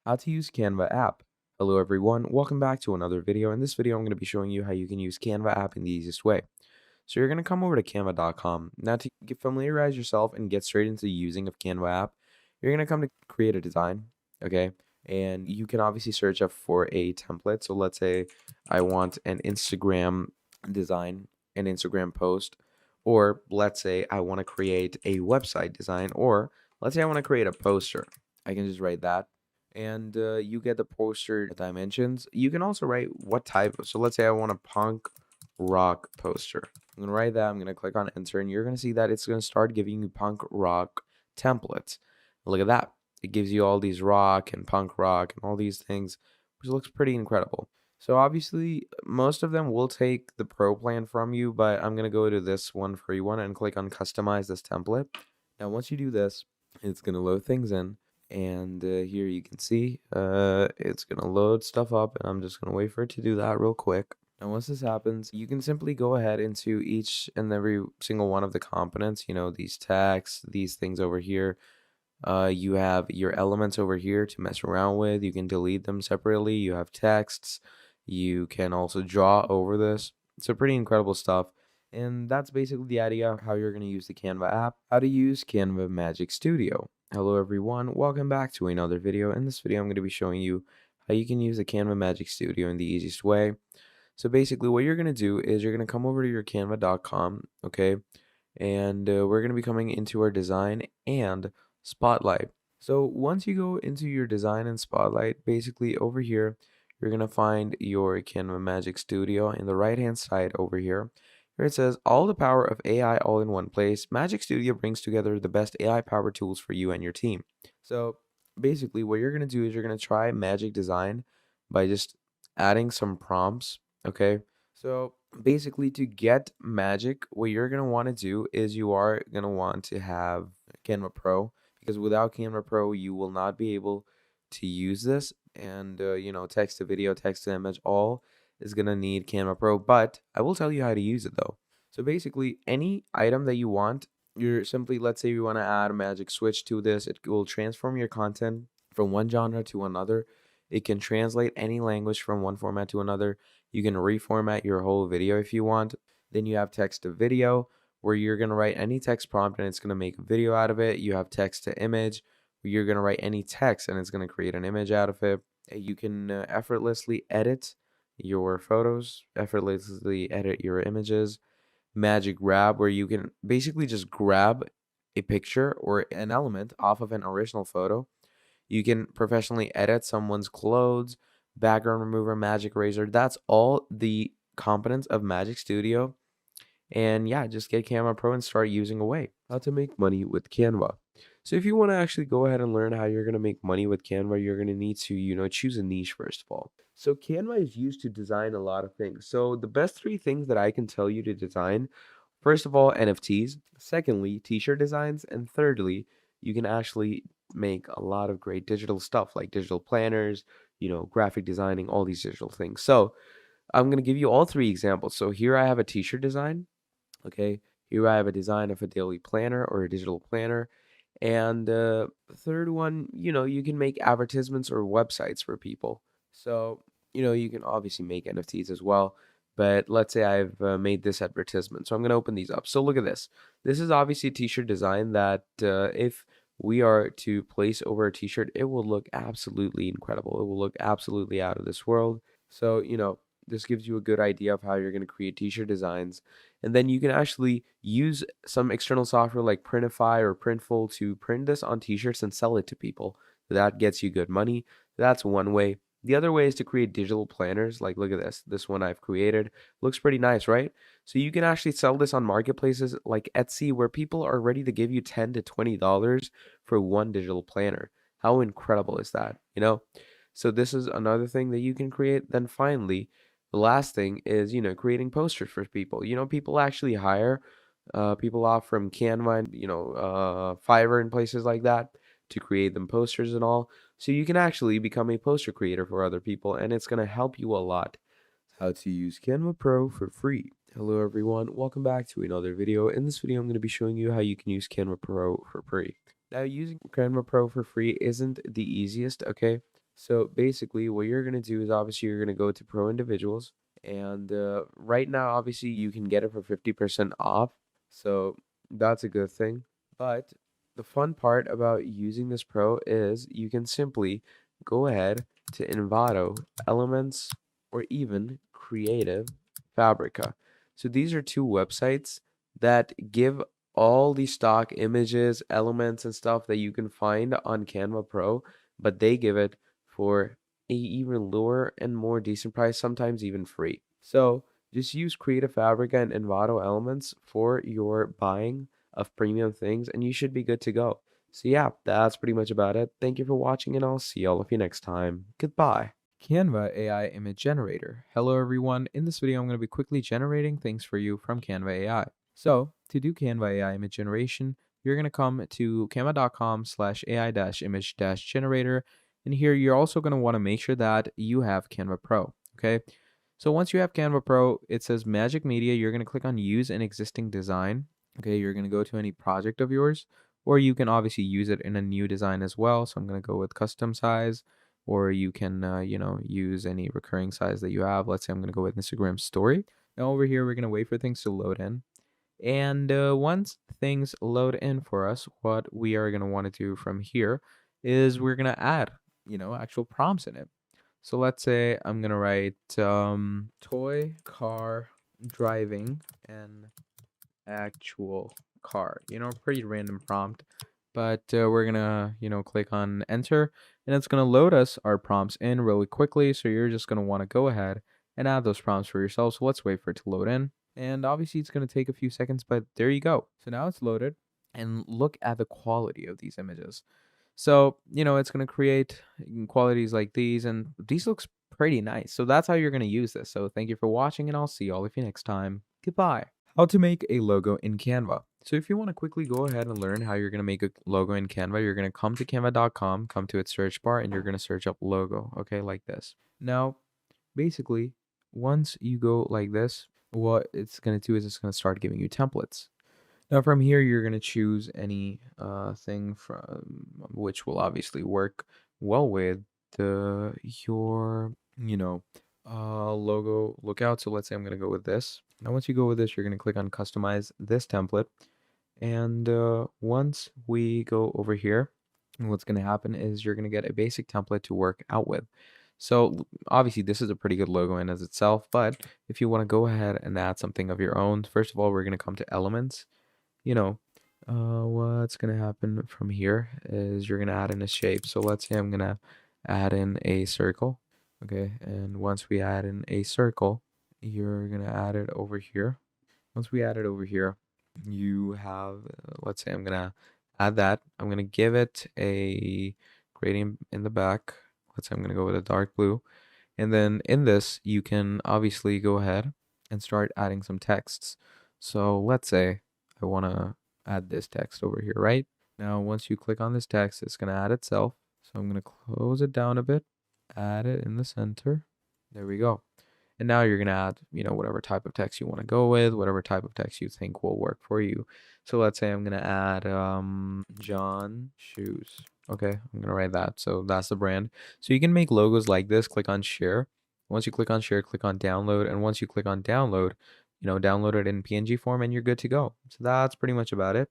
How to use Canva app. Hello everyone, welcome back to another video. In this video, I'm going to be showing you how you can use Canva app in the easiest way. So you're going to come over to canva.com. Now to familiarize yourself and get straight into the using of Canva app, you're going to come to create a design, okay? And you can obviously search up for a template. So let's say I want an Instagram design, an Instagram post, or let's say I want to create a website design, or let's say I want to create a poster. I can just write that and you get the poster dimensions. You can also write what type. So let's say I want a punk rock poster. I'm going to write that. I'm going to click on enter and you're going to see that it's going to start giving you punk rock templates. Look at that. It gives you all these rock and punk rock and all these things, which looks pretty incredible. So obviously most of them will take the pro plan from you, but I'm going to go to this one free one and click on customize this template. Now once you do this, it's going to load things in. And here you can see it's going to load stuff up, and I'm just going to wait for it to do that real quick. And once this happens, you can simply go ahead into each and every single one of the components, these texts, these things over here. You have your elements over here to mess around with. You can delete them separately. You have texts. You can also draw over this. So pretty incredible stuff. And that's basically the idea of how you're going to use the Canva app, how to use Canva Magic Studio. Hello everyone, welcome back to another video. In this video, I'm going to be showing you how you can use the Canva Magic Studio in the easiest way. So basically what you're going to do is you're going to come over to your canva.com, okay? And we're going to be coming into our design and spotlight. So once you go into your design and spotlight, basically over here, you're going to find your Canva Magic Studio in the right hand side over here. Here it says, all the power of AI all in one place. Magic Studio brings together the best AI powered tools for you and your team. So basically what you're going to do is you're going to try Magic Design by just adding some prompts, okay? So basically to get Magic, what you're going to want to do is you are going to want to have Canva Pro, because without Canva Pro, you will not be able to use this. And, text to video, text to image, all is going to need Canva Pro, but I will tell you how to use it though. So basically any item that you want, you're simply, let's say you want to add a magic switch to this, it will transform your content from one genre to another. It can translate any language from one format to another. You can reformat your whole video if you want. Then you have text to video, where you're going to write any text prompt and it's going to make a video out of it. You have text to image, where you're going to write any text and it's going to create an image out of it. You can effortlessly edit your photos, effortlessly edit your images. Magic grab, where you can basically just grab a picture or an element off of an original photo. You can professionally edit someone's clothes, background remover, magic eraser. That's all the components of Magic Studio. And yeah, just get Canva Pro and start using away. How to make money with Canva. So if you want to actually go ahead and learn how you're going to make money with Canva, you're going to need to, choose a niche first of all. So Canva is used to design a lot of things. So the best three things that I can tell you to design, first of all, NFTs, secondly, t-shirt designs, and thirdly, you can actually make a lot of great digital stuff like digital planners, graphic designing, all these digital things. So I'm going to give you all three examples. So here I have a t-shirt design. Okay, here I have a design of a daily planner or a digital planner. And third one, you can make advertisements or websites for people. So, you can obviously make NFTs as well. But let's say I've made this advertisement. So I'm going to open these up. So look at this. This is obviously a t-shirt design that if we are to place over a t-shirt, it will look absolutely incredible. It will look absolutely out of this world. So, this gives you a good idea of how you're going to create t-shirt designs. And then you can actually use some external software like Printify or Printful to print this on t-shirts and sell it to people. That gets you good money. That's one way. The other way is to create digital planners. Like, look at this. This one I've created. Looks pretty nice, right? So you can actually sell this on marketplaces like Etsy, where people are ready to give you $10 to $20 for one digital planner. How incredible is that? So this is another thing that you can create. Then finally, the last thing is, creating posters for people. People actually hire people off from Canva and, Fiverr and places like that to create them posters and all. So you can actually become a poster creator for other people, and it's going to help you a lot. How to use Canva Pro for free. Hello everyone, welcome back to another video. In this video, I'm going to be showing you how you can use Canva Pro for free. Now, using Canva Pro for free isn't the easiest, okay? So basically, what you're gonna do is obviously you're gonna go to pro individuals, and right now, obviously, you can get it for 50% off. So that's a good thing. But the fun part about using this pro is you can simply go ahead to Envato, Elements, or even Creative Fabrica. So these are two websites that give all the stock images, elements, and stuff that you can find on Canva Pro, but they give it for a even lower and more decent price, sometimes even free. So just use Creative Fabrica and Envato Elements for your buying of premium things, and you should be good to go. So yeah, that's pretty much about it. Thank you for watching, and I'll see all of you next time. Goodbye. Canva AI Image Generator. Hello everyone. In this video, I'm going to be quickly generating things for you from Canva AI. So to do Canva AI image generation, you're going to come to canva.com/AI-image-generator. And here you're also going to want to make sure that you have Canva Pro. Okay. So once you have Canva Pro, it says Magic Media. You're going to click on Use an Existing Design. Okay. You're going to go to any project of yours, or you can obviously use it in a new design as well. So I'm going to go with custom size, or you can, use any recurring size that you have. Let's say I'm going to go with Instagram story. Now over here, we're going to wait for things to load in. And once things load in for us, what we are going to want to do from here is we're going to add, actual prompts in it. So let's say I'm going to write toy car driving an actual car, pretty random prompt. But we're going to, click on enter, and it's going to load us our prompts in really quickly. So you're just going to want to go ahead and add those prompts for yourself. So let's wait for it to load in. And obviously it's going to take a few seconds, but there you go. So now it's loaded, and look at the quality of these images. So, it's going to create qualities like these, and these looks pretty nice. So that's how you're going to use this. So thank you for watching, and I'll see all of you next time. Goodbye. How to make a logo in Canva. So if you want to quickly go ahead and learn how you're going to make a logo in Canva, you're going to come to canva.com, come to its search bar, and you're going to search up logo, okay, like this. Now, basically, once you go like this, what it's going to do is it's going to start giving you templates. Now from here, you're going to choose any thing from which will obviously work well with your, logo lookout. So let's say I'm going to go with this. Now, once you go with this, you're going to click on customize this template. And once we go over here, what's going to happen is you're going to get a basic template to work out with. So obviously this is a pretty good logo in as itself, but if you want to go ahead and add something of your own, first of all, we're going to come to elements. What's going to happen from here is you're going to add in a shape. So let's say I'm going to add in a circle. Okay. And once we add in a circle, you're going to add it over here. Once we add it over here, you have, let's say I'm going to add that. I'm going to give it a gradient in the back. Let's say I'm going to go with a dark blue. And then in this, you can obviously go ahead and start adding some texts. So let's say I want to add this text over here, right? Now, once you click on this text, it's going to add itself. So I'm going to close it down a bit, add it in the center. There we go. And now you're going to add, whatever type of text you want to go with, whatever type of text you think will work for you. So let's say I'm going to add John Shoes. Okay, I'm going to write that. So that's the brand. So you can make logos like this. Click on share. Once you click on share, click on download. And once you click on download, download it in PNG form, and you're good to go. So that's pretty much about it.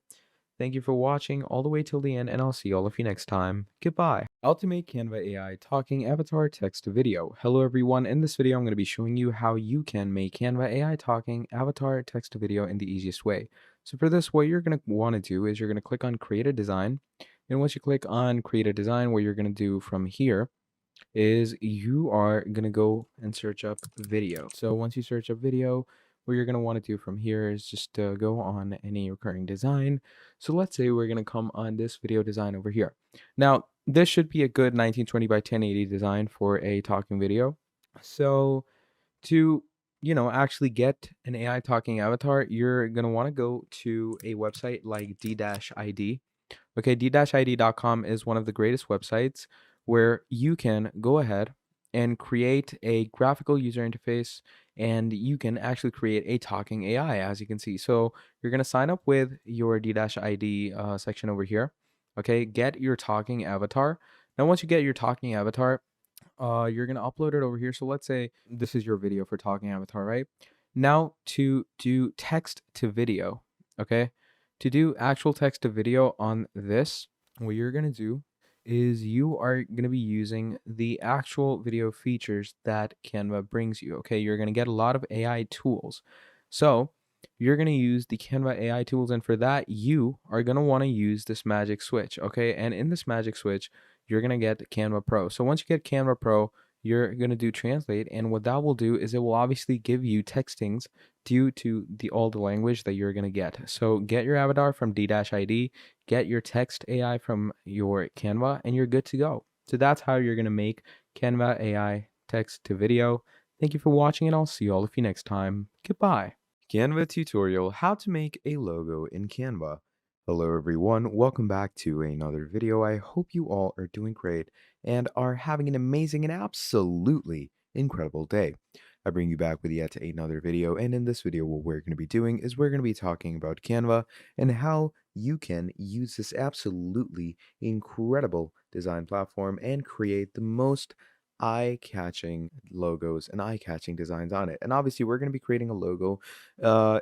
Thank you for watching all the way till the end, and I'll see all of you next time. Goodbye. Ultimate Canva AI Talking Avatar Text to Video. Hello everyone. In this video, I'm going to be showing you how you can make Canva AI Talking Avatar Text to Video in the easiest way. So for this, what you're going to want to do is you're going to click on Create a Design. And once you click on Create a Design, what you're going to do from here is you are going to go and search up video. So once you search up video, what you're going to want to do from here is just go on any recurring design. So let's say we're going to come on this video design over here. Now, this should be a good 1920 by 1080 design for a talking video. So to, actually get an AI talking avatar, you're going to want to go to a website like D-ID. Okay, d-id.com is one of the greatest websites where you can go ahead and create a graphical user interface, and you can actually create a talking AI, as you can see. So you're going to sign up with your D-ID section over here. Okay, get your talking avatar. Now, once you get your talking avatar, you're gonna upload it over here. So let's say this is your video for talking avatar, right? Now to do text to video, okay? To do actual text to video on this, what you're gonna do is you are gonna be using the actual video features that Canva brings you. Okay, you're gonna get a lot of AI tools. So you're gonna use the Canva AI tools, and for that, you are gonna want to use this magic switch. Okay, and in this magic switch, you're gonna get Canva Pro. So once you get Canva Pro, you're gonna do translate, and what that will do is it will obviously give you textings due to all the language that you're gonna get. So get your avatar from D-ID, get your text AI from your Canva, and you're good to go. So that's how you're gonna make Canva AI text to video. Thank you for watching, and I'll see you all of you next time. Goodbye. Canva tutorial, how to make a logo in Canva. Hello everyone, welcome back to another video. I hope you all are doing great and are having an amazing and absolutely incredible day. I bring you back with yet another video, and in this video what we're going to be doing is we're going to be talking about Canva and how you can use this absolutely incredible design platform and create the most eye-catching logos and eye-catching designs on it. And obviously we're going to be creating a logo.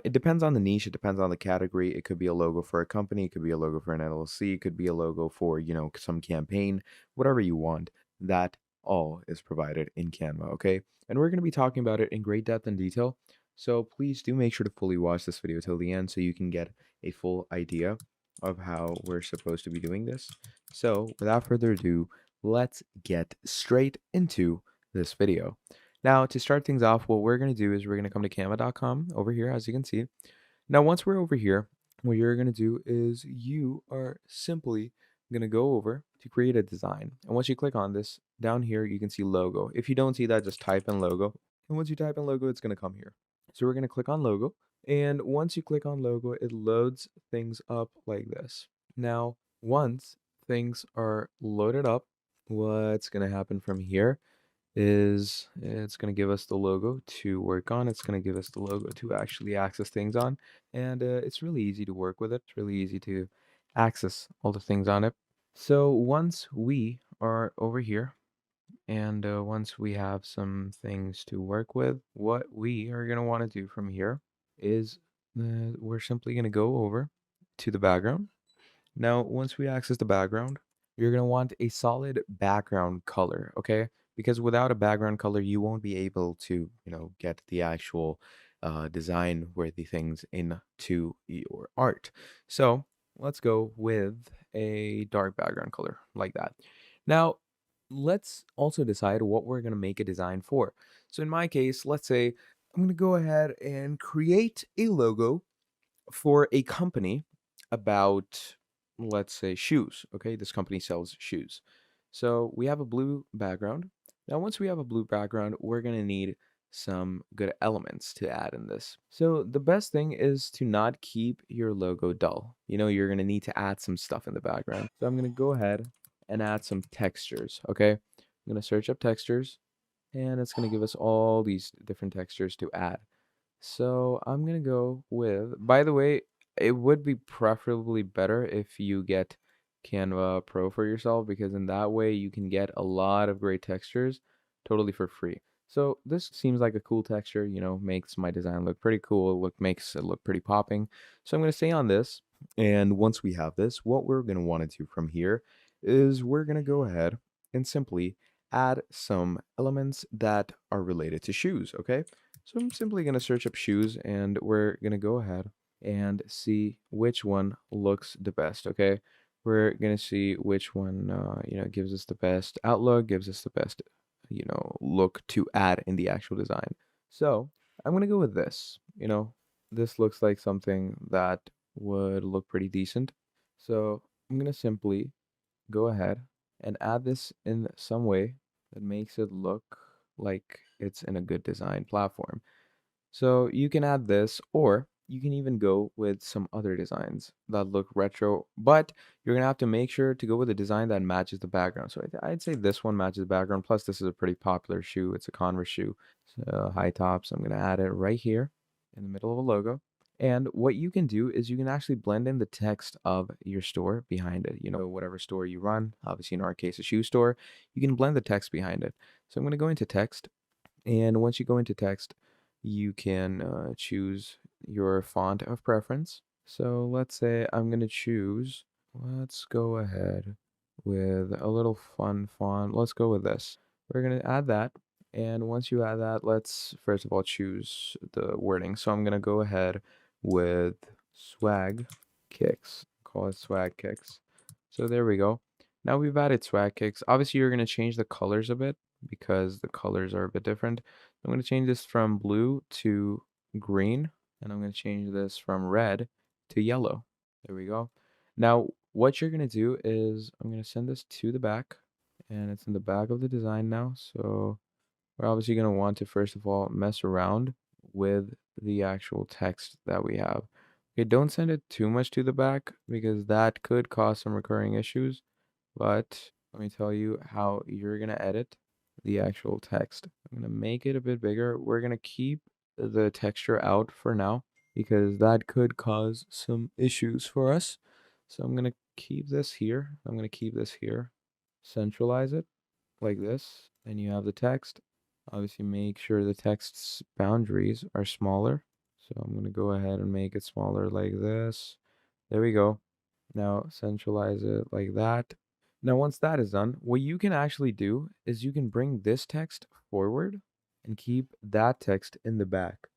It depends on the niche, it depends on the category. It could be a logo for a company, it could be a logo for an LLC, it could be a logo for, some campaign, whatever you want. That all is provided in Canva, okay? And we're going to be talking about it in great depth and detail. So please do make sure to fully watch this video till the end so you can get a full idea of how we're supposed to be doing this. So without further ado, let's get straight into this video. Now, to start things off, what we're going to do is we're going to come to canva.com over here, as you can see. Now, once we're over here, what you're going to do is you are simply going to go over to create a design. And once you click on this, down here, you can see logo. If you don't see that, just type in logo. And once you type in logo, it's going to come here. So we're going to click on logo. And once you click on logo, it loads things up like this. Now, once things are loaded up, what's going to happen from here is it's going to give us the logo to work on. It's going to give us the logo to actually access things on. And it's really easy to work with it. It's really easy to access all the things on it. So once we are over here and once we have some things to work with, what we are going to want to do from here is we're simply going to go over to the background. Now, once we access the background, you're going to want a solid background color, okay? Because without a background color, you won't be able to, get the actual design-worthy things into your art. So let's go with a dark background color like that. Now, let's also decide what we're going to make a design for. So in my case, let's say I'm going to go ahead and create a logo for a company about, let's say, shoes. Okay, this company sells shoes. So we have a blue background. Now, once we have a blue background, we're going to need some good elements to add in this. So the best thing is to not keep your logo dull. You're going to need to add some stuff in the background. So I'm going to go ahead and add some textures. Okay, I'm going to search up textures, and it's going to give us all these different textures to add. So I'm going to go with, by the way, it would be preferably better if you get Canva Pro for yourself, because in that way you can get a lot of great textures totally for free. So this seems like a cool texture, makes my design look pretty cool, makes it look pretty popping. So I'm going to stay on this. And once we have this, what we're going to want to do from here is we're going to go ahead and simply add some elements that are related to shoes, okay? So I'm simply going to search up shoes, and we're going to go ahead and see which one looks the best, okay? We're going to see which one, gives us the best outlook, gives us the best, look to add in the actual design. So I'm going to go with this. This looks like something that would look pretty decent. So I'm going to simply go ahead and add this in some way that makes it look like it's in a good design platform. So you can add this, or you can even go with some other designs that look retro, but you're gonna have to make sure to go with a design that matches the background. So I'd say this one matches the background. Plus, this is a pretty popular shoe. It's a Converse shoe, so high top. So I'm gonna add it right here in the middle of a logo. And what you can do is you can actually blend in the text of your store behind it. Whatever store you run, obviously in our case, a shoe store, you can blend the text behind it. So I'm going to go into text. And once you go into text, you can choose your font of preference. So let's say I'm going to choose, let's go ahead with a little fun font. Let's go with this. We're going to add that. And once you add that, let's first of all choose the wording. So I'm going to go ahead with swag kicks. Call it swag kicks. So there we go. Now we've added swag kicks. Obviously, you're going to change the colors a bit because the colors are a bit different. I'm going to change this from blue to green, and I'm going to change this from red to yellow. There we go. Now, what you're going to do is I'm going to send this to the back, and it's in the back of the design now. So we're obviously going to want to, first of all, mess around with the actual text that we have. Okay, don't send it too much to the back because that could cause some recurring issues. But let me tell you how you're going to edit the actual text. I'm going to make it a bit bigger. We're going to keep the texture out for now because that could cause some issues for us. So I'm going to keep this here. I'm going to keep this here. Centralize it like this. And you have the text. Obviously, make sure the text's boundaries are smaller. So I'm going to go ahead and make it smaller like this. There we go. Now centralize it like that. Now, once that is done, what you can actually do is you can bring this text forward and keep that text in the back.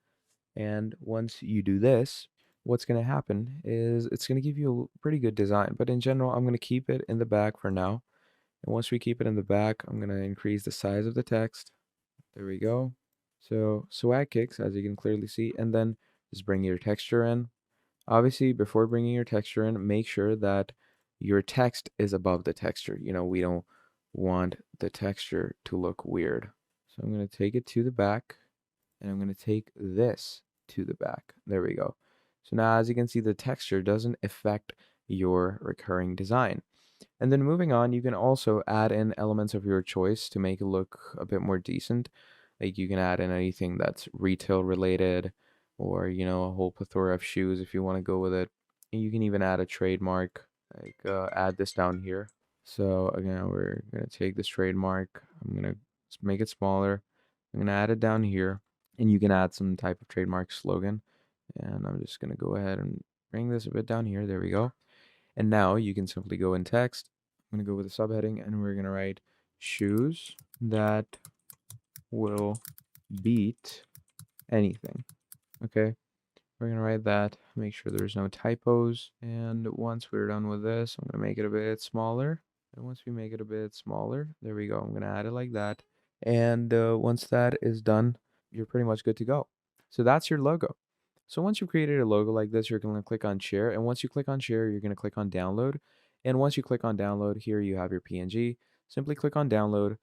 And once you do this, what's going to happen is it's going to give you a pretty good design. But in general, I'm going to keep it in the back for now. And once we keep it in the back, I'm going to increase the size of the text. There we go. So swag kicks, as you can clearly see, and then just bring your texture in. Obviously, before bringing your texture in, make sure that your text is above the texture. We don't want the texture to look weird. So I'm going to take it to the back, and I'm going to take this to the back. There we go. So now, as you can see, the texture doesn't affect your recurring design. And then moving on, you can also add in elements of your choice to make it look a bit more decent. Like you can add in anything that's retail related or, a whole plethora of shoes if you want to go with it. And you can even add a trademark, like add this down here. So again, we're going to take this trademark. I'm going to make it smaller. I'm going to add it down here. And you can add some type of trademark slogan. And I'm just going to go ahead and bring this a bit down here. There we go. And now you can simply go in text. I'm going to go with a subheading and we're going to write shoes that will beat anything. Okay. We're going to write that, make sure there's no typos. And once we're done with this, I'm going to make it a bit smaller. And once we make it a bit smaller, there we go. I'm going to add it like that. And once that is done, you're pretty much good to go. So that's your logo. So once you've created a logo like this, you're going to click on share. And once you click on share, you're going to click on download. And once you click on download, here you have your PNG. Simply click on download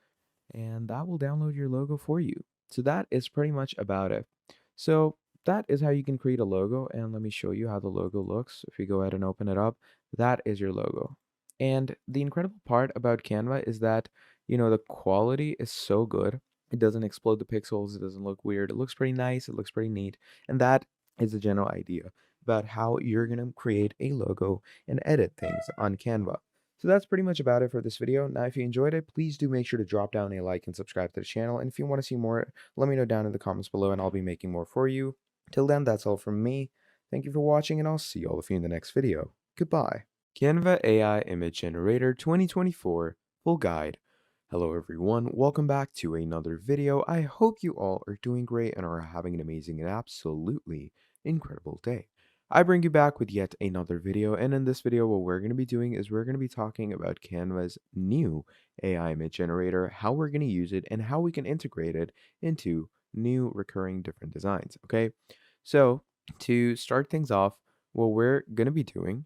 and that will download your logo for you. So that is pretty much about it. So that is how you can create a logo. And let me show you how the logo looks. If you go ahead and open it up, that is your logo. And the incredible part about Canva is that, the quality is so good. It doesn't explode the pixels. It doesn't look weird. It looks pretty nice. It looks pretty neat. And that is the general idea about how you're going to create a logo and edit things on Canva. So that's pretty much about it for this video. Now, if you enjoyed it, please do make sure to drop down a like and subscribe to the channel. And if you want to see more, let me know down in the comments below and I'll be making more for you. Till then, that's all from me. Thank you for watching and I'll see all of you in the next video. Goodbye. Canva AI Image Generator 2024 Full Guide. Hello everyone, welcome back to another video. I hope you all are doing great and are having an amazing and absolutely incredible day. I bring you back with yet another video, and in this video what we're going to be doing is we're going to be talking about Canva's new AI image generator, how we're going to use it, and how we can integrate it into new recurring different designs, okay? So to start things off, what we're going to be doing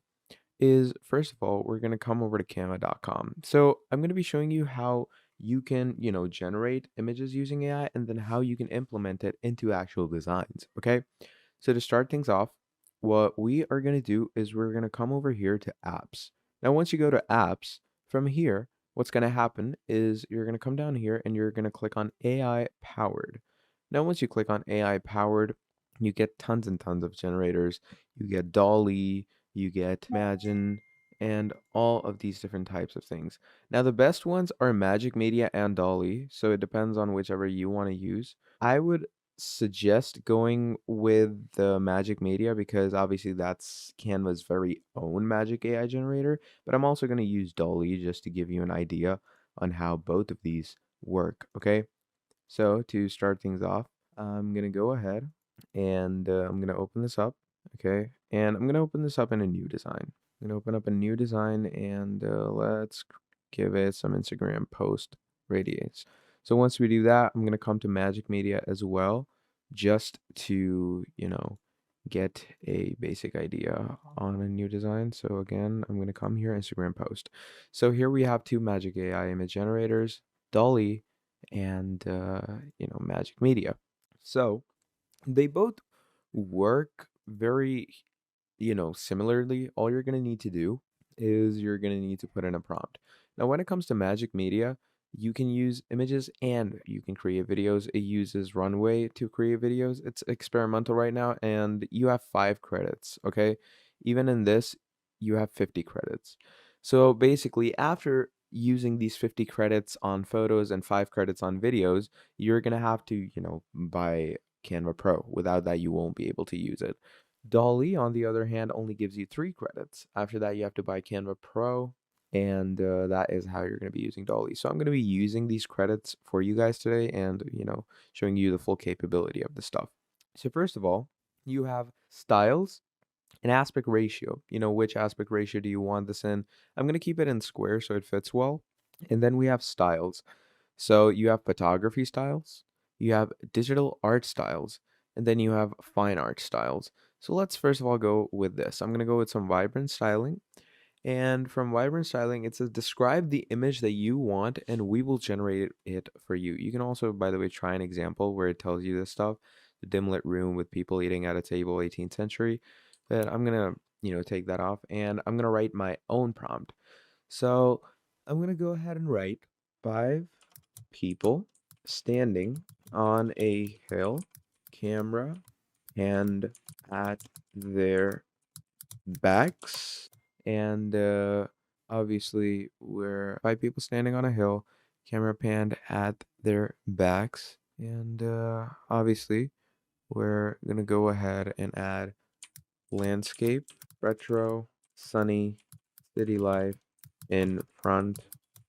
is, first of all, we're going to come over to canva.com. So I'm going to be showing you how you can, generate images using AI and then how you can implement it into actual designs, okay? So to start things off, what we are going to do is we're going to come over here to apps. Now, once you go to apps, from here, what's going to happen is you're going to come down here and you're going to click on AI powered. Now, once you click on AI powered, You get tons and tons of generators. You get Dolly, you get Imagine, and all of these different types of things. Now, the best ones are Magic Media and Dolly, so it depends on whichever you want to use. I would suggest going with the Magic Media because obviously that's Canva's very own Magic AI generator, but I'm also going to use Dolly just to give you an idea on how both of these work, okay? So to start things off, I'm going to go ahead and I'm going to open this up, okay? And I'm going to open this up in a new design. I'm going to open up a new design and let's give it some Instagram post radius. So once we do that, I'm going to come to Magic Media as well, just to, get a basic idea on a new design. So again, I'm going to come here, Instagram post. So here we have two Magic AI image generators, Dolly and, Magic Media. So they both work very, similarly. All you're going to need to do is you're going to need to put in a prompt. Now, when it comes to Magic Media, you can use images and you can create videos. It uses Runway to create videos. It's experimental right now, and you have 5 credits, okay? Even in this, you have 50 credits. So basically, after using these 50 credits on photos and 5 credits on videos, you're going to have to, buy Canva Pro. Without that, you won't be able to use it. Dolly, on the other hand, only gives you 3 credits. After that, you have to buy Canva Pro, and that is how you're going to be using Dolly. So I'm going to be using these credits for you guys today and, showing you the full capability of the stuff. So first of all, you have styles and aspect ratio. Which aspect ratio do you want this in? I'm going to keep it in square so it fits well. And then we have styles. So you have photography styles, you have digital art styles, and then you have fine art styles. So let's first of all go with this. I'm going to go with some vibrant styling. And from vibrant styling, it says describe the image that you want and we will generate it for you. You can also, by the way, try an example where it tells you this stuff. The dim lit room with people eating at a table, 18th century. But I'm going to, take that off and I'm going to write my own prompt. So I'm going to go ahead and write 5 people standing on a hill, camera hand at their backs, and obviously we're 5 people standing on a hill, camera panned at their backs, and obviously we're gonna go ahead and add landscape, retro, sunny, city life in front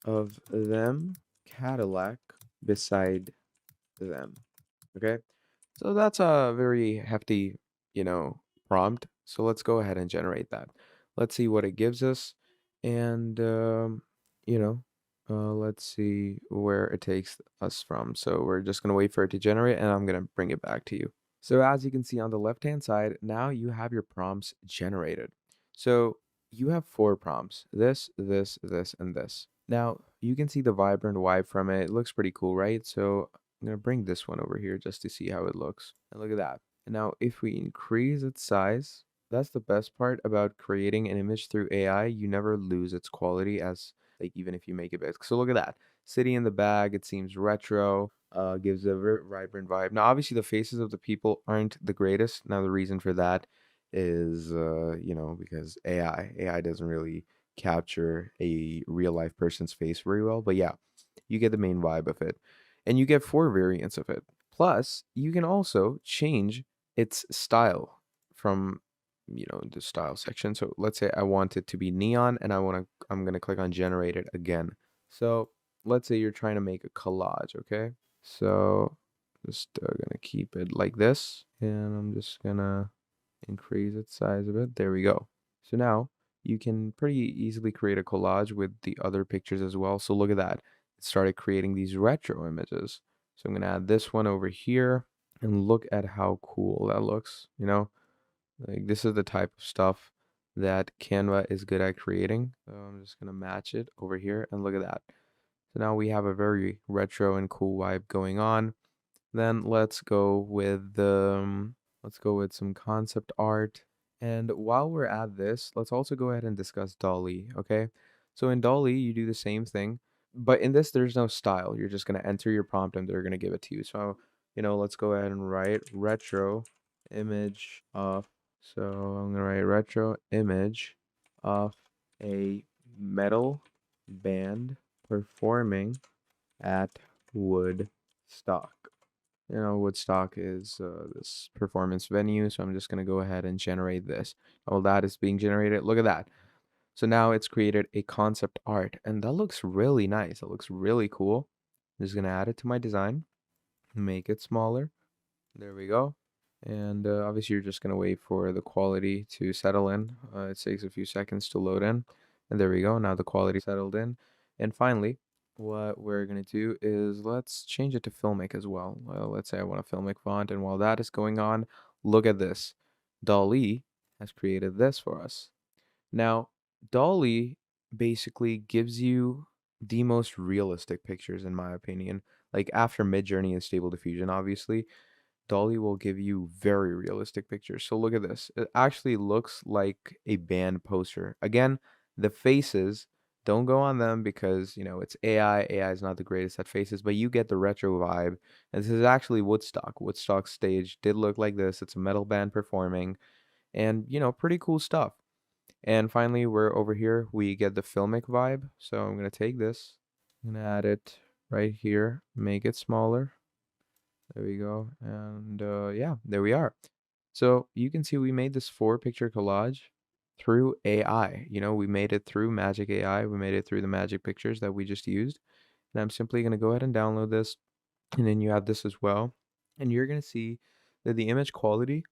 of them, Cadillac beside them. Okay, so that's a very hefty, prompt. So let's go ahead and generate that. Let's see what it gives us, and you know, let's see where it takes us from. So we're just gonna wait for it to generate, and I'm gonna bring it back to you. So as you can see on the left-hand side, now you have your prompts generated. So you have 4 prompts, this, and this. Now you can see the vibrant vibe from it. It looks pretty cool, right? So I'm going to bring this one over here just to see how it looks. And look at that. And now if we increase its size, that's the best part about creating an image through AI. You never lose its quality as like even if you make it big. So look at that. City in the bag, it seems retro, gives a very vibrant vibe. Now obviously the faces of the people aren't the greatest. Now the reason for that is because AI doesn't really capture a real life person's face very well. But yeah, you get the main vibe of it. And you get 4 variants of it. Plus, you can also change its style from the style section. So let's say I want it to be neon and I'm gonna click on generate it again. So let's say you're trying to make a collage, okay? So just gonna keep it like this and I'm just gonna increase its size a bit. There we go. So now you can pretty easily create a collage with the other pictures as well. So look at that. It started creating these retro images. So I'm going to add this one over here and look at how cool that looks. Like this is the type of stuff that Canva is good at creating. So I'm just going to match it over here and look at that. So now we have a very retro and cool vibe going on. Then let's go with some concept art. And while we're at this, let's also go ahead and discuss Dolly, okay? So in Dolly, you do the same thing, but in this, there's no style. You're just gonna enter your prompt and they're gonna give it to you. So, let's go ahead and write retro image of, so I'm gonna write retro image of a metal band performing at Woodstock. You know, Woodstock is this performance venue, so I'm just gonna go ahead and generate this. All that is being generated. Look at that. So now it's created a concept art, and that looks really nice. That looks really cool. I'm just gonna add it to my design, make it smaller. There we go. And obviously, you're just going to wait for the quality to settle in. It takes a few seconds to load in. And there we go. Now the quality settled in. And finally, what we're going to do is let's change it to Filmic as well. Let's say I want a Filmic font. And while that is going on, look at this. Dalio has created this for us. Now, Dalio basically gives you the most realistic pictures, in my opinion. Like after Midjourney and Stable Diffusion, obviously Dolly will give you very realistic pictures. So look at this. It actually looks like a band poster. Again, the faces, don't go on them because, you know, it's AI. AI is not the greatest at faces, but you get the retro vibe. And this is actually Woodstock. Woodstock stage did look like this. It's a metal band performing and, you know, pretty cool stuff. And finally, we're over here. We get the filmic vibe. So I'm going to take this. I'm going to add it right here. Make it smaller. There we go. And yeah, there we are. So you can see we made this 4 picture collage through AI. You know, we made it through Magic AI. We made it through the Magic Pictures that we just used. And I'm simply going to go ahead and download this. And then you have this as well. And you're going to see that the image quality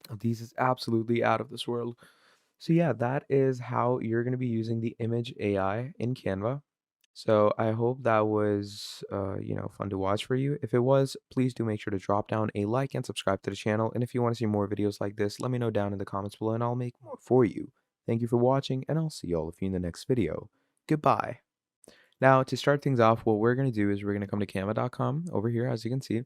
of these is absolutely out of this world. So yeah, that is how you're going to be using the image AI in Canva. So I hope that was, you know, fun to watch for you. If it was, please do make sure to drop down a like and subscribe to the channel. And if you want to see more videos like this, let me know down in the comments below and I'll make more for you. Thank you for watching and I'll see all of you in the next video. Goodbye. Now, to start things off, what we're going to do is we're going to come to canva.com over here, as you can see.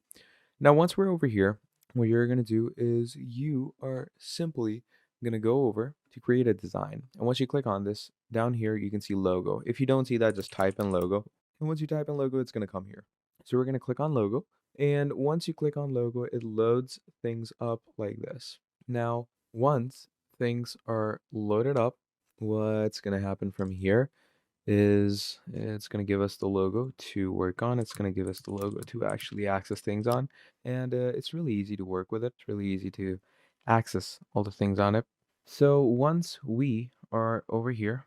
Now, once we're over here, what you're going to do is you are simply going to go over to create a design. And once you click on this, down here, you can see logo. If you don't see that, just type in logo. And once you type in logo, it's going to come here. So we're going to click on logo. And once you click on logo, it loads things up like this. Now, once things are loaded up, what's going to happen from here is it's going to give us the logo to work on. It's going to give us the logo to actually access things on. And it's really easy to work with it. It's really easy to access all the things on it. So once we are over here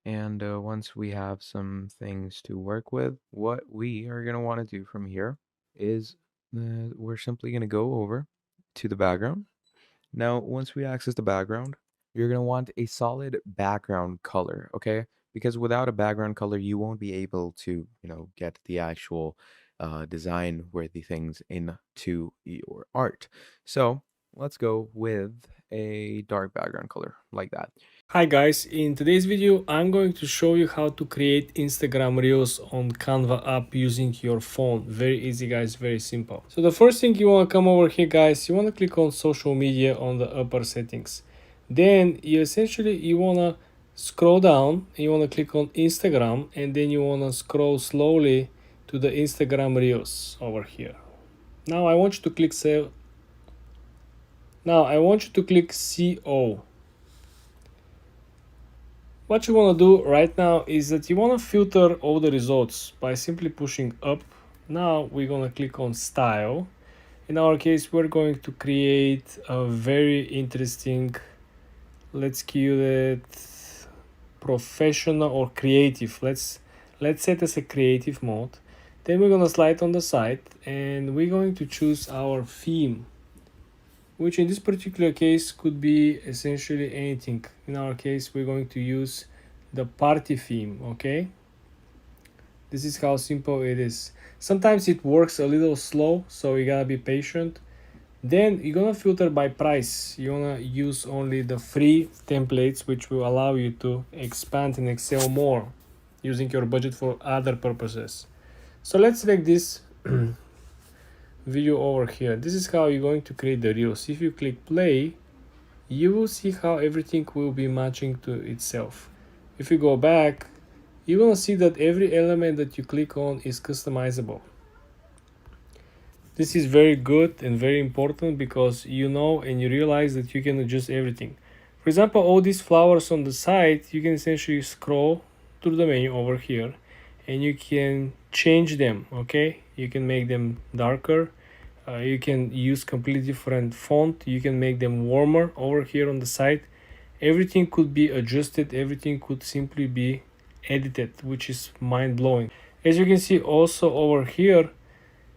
and once we have some things to work with, what we are going to want to do from here is we're simply going to go over to the background. Now, once we access the background, you're going to want a solid background color, okay? Because without a background color, you won't be able to, you know, get the actual design worthy things into your art. So let's go with a dark background color like that. Hi guys, in today's video I'm going to show you how to create Instagram Reels on Canva app using your phone. Very easy guys, very simple. So the first thing you want to come over here guys, you want to click on social media on the upper settings. Then you want to scroll down, you want to click on Instagram and then you want to scroll slowly to the Instagram Reels over here. Now I want you to click save. Now I want you to click CO. What you want to do right now is that you want to filter all the results by simply pushing up. Now we're going to click on style. In our case, we're going to create a very interesting, let's call it professional or creative. Let's set as a creative mode. Then we're going to slide on the side and we're going to choose our theme, which in this particular case could be essentially anything. In our case, we're going to use the party theme, okay? This is how simple it is. Sometimes it works a little slow, so you gotta be patient. Then you're gonna filter by price. You wanna use only the free templates, which will allow you to expand in Excel more using your budget for other purposes. So let's select this video over here. This is how you're going to create the reels. If you click play, you will see how everything will be matching to itself. If you go back, you will see that every element that you click on is customizable. This is very good and very important because you know and you realize that you can adjust everything. For example, all these flowers on the side, you can essentially scroll through the menu over here and you can change them, okay? You can make them darker. You can use completely different font. You can make them warmer over here on the side. Everything could be adjusted. Everything could simply be edited, which is mind-blowing. As you can see also over here,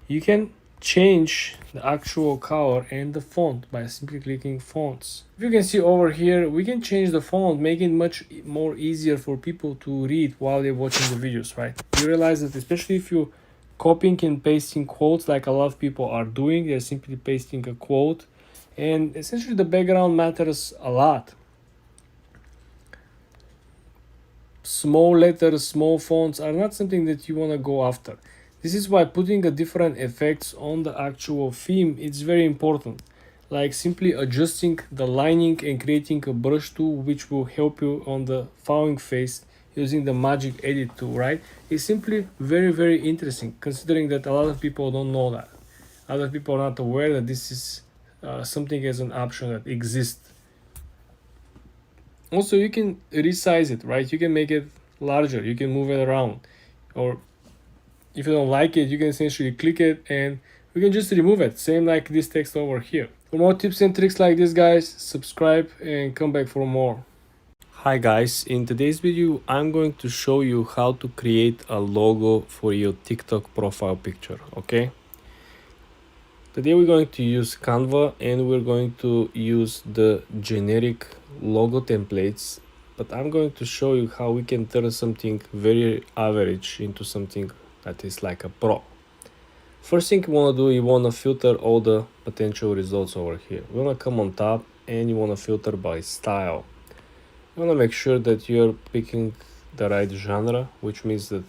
you can change the actual color and the font by simply clicking fonts. If you can see over here, we can change the font, making it much more easier for people to read while they're watching the videos, right? You realize that especially if you copying and pasting quotes like a lot of people are doing, they're simply pasting a quote, and essentially the background matters a lot. Small letters, small fonts are not something that you want to go after. This is why putting a different effects on the actual theme is very important. Like simply adjusting the lining and creating a brush tool which will help you on the following phase using the magic edit tool, right? It's simply very interesting considering that a lot of people don't know that. Other people are not aware that this is something as an option that exists. Also, you can resize it, right? You can make it larger, you can move it around, or if you don't like it, you can essentially click it and you can just remove it. Same like this text over here. For more tips and tricks like this, guys, subscribe and come back for more. Hi guys, in today's video I'm going to show you how to create a logo for your TikTok profile picture, okay? Today we're going to use Canva and we're going to use the generic logo templates, but I'm going to show you how we can turn something very average into something that is like a pro. First thing you want to do, you want to filter all the potential results over here. You want to come on top and you want to filter by style. You want to make sure that you're picking the right genre, which means that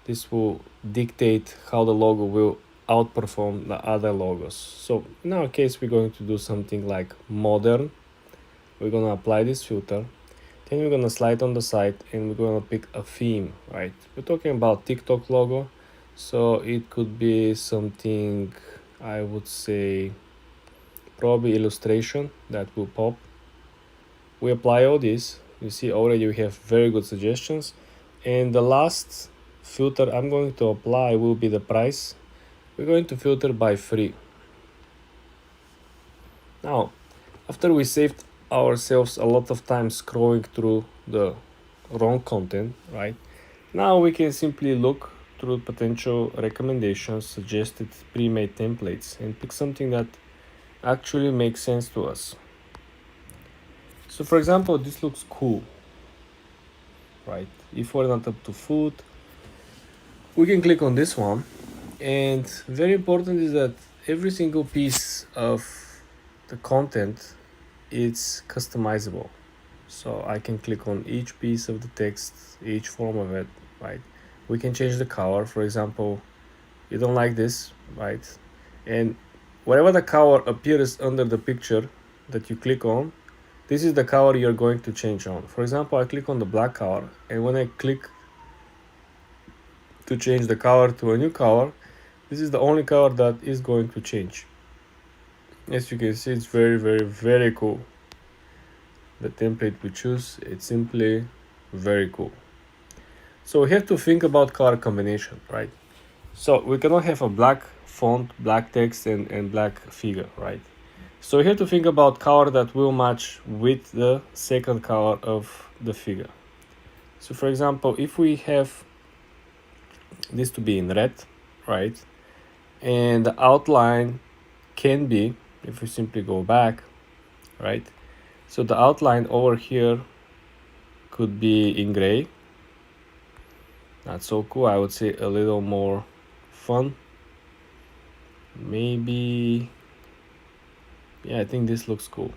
this will dictate how the logo will outperform the other logos. So in our case, we're going to do something like modern. We're going to apply this filter. Then we're going to slide on the side and we're going to pick a theme, right? We're talking about TikTok logo. So it could be something, I would say, probably illustration that will pop. We apply all this. You see already we have very good suggestions. And the last filter I'm going to apply will be the price. We're going to filter by free. Now, after we saved ourselves a lot of time scrolling through the wrong content, right? Now we can simply look through potential recommendations, suggested pre-made templates, and pick something that actually makes sense to us. So for example, this looks cool, right? If we're not up to food, we can click on this one. And very important is that every single piece of the content is customizable. So I can click on each piece of the text, each form of it, right? We can change the color. For example, you don't like this, right? And whatever the color appears under the picture that you click on, this is the color you're going to change on. For example, I click on the black color, and when I click to change the color to a new color, this is the only color that is going to change. As you can see, it's very cool. The template we choose, it's simply very cool. So we have to think about color combination, right? So we cannot have a black font, black text, and black figure, right? So we have to think about color that will match with the second color of the figure. So for example, if we have this to be in red, right? And the outline can be, if we simply go back, right? So the outline over here could be in gray. Not so cool. I would say a little more fun. Maybe, yeah, I think this looks cool.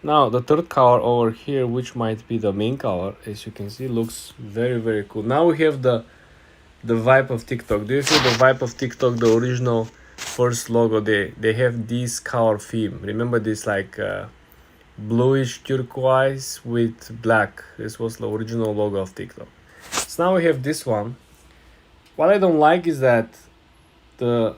Now the third color over here, which might be the main color, as you can see, looks very cool. Now we have the vibe of TikTok. Do you feel the vibe of TikTok, the original first logo? They have this color theme. Remember this, like bluish turquoise with black. This was the original logo of TikTok. So now we have this one. What I don't like is that the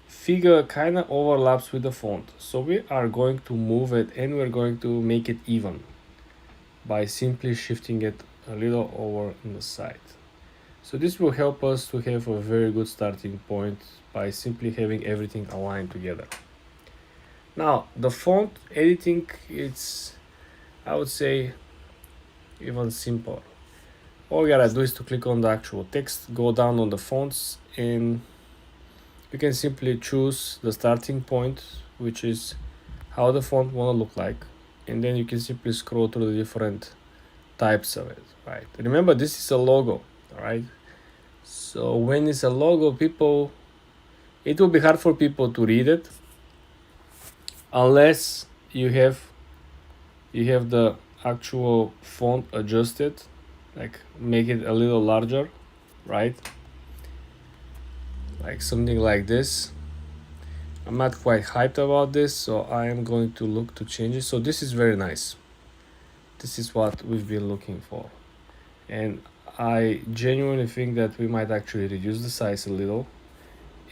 figure kind of overlaps with the font. So we are going to move it and we're going to make it even by simply shifting it a little over on the side. So this will help us to have a very good starting point by simply having everything aligned together. Now the font editing, it's, I would say, even simpler. All you gotta do is to click on the actual text, go down on the fonts, and you can simply choose the starting point, which is how the font wanna look like, and then you can simply scroll through the different types of it, right? Remember, this is a logo, all right? So when it's a logo, it will be hard for people to read it unless you have the actual font adjusted, like make it a little larger, right? Like something like this. I'm not quite hyped about this, so I am going to look to change it. So this is very nice. This is what we've been looking for. And I genuinely think that we might actually reduce the size a little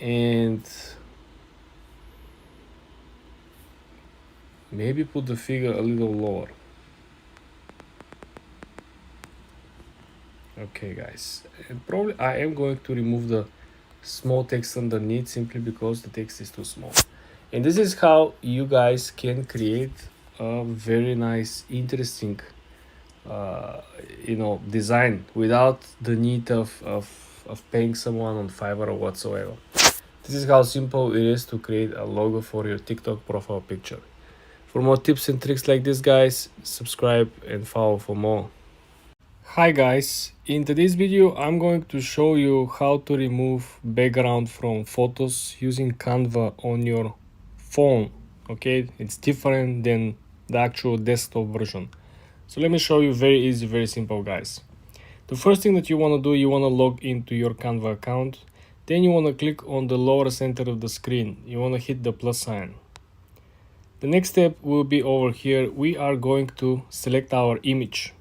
and maybe put the figure a little lower. Okay, guys, and probably I am going to remove the small text underneath simply because the text is too small. And this is how you guys can create a very nice, interesting design without the need of paying someone on Fiverr or whatsoever. This is how simple it is to create a logo for your TikTok profile picture. For more tips and tricks like this, guys, subscribe and follow for more. Hi guys, in today's video I'm going to show you how to remove background from photos using Canva on your phone. Okay, it's different than the actual desktop version. So let me show you very easy, very simple, guys. The first thing that you want to do, you want to log into your Canva account. Then you want to click on the lower center of the screen. You want to hit the plus sign. The next step will be over here. We are going to select our image.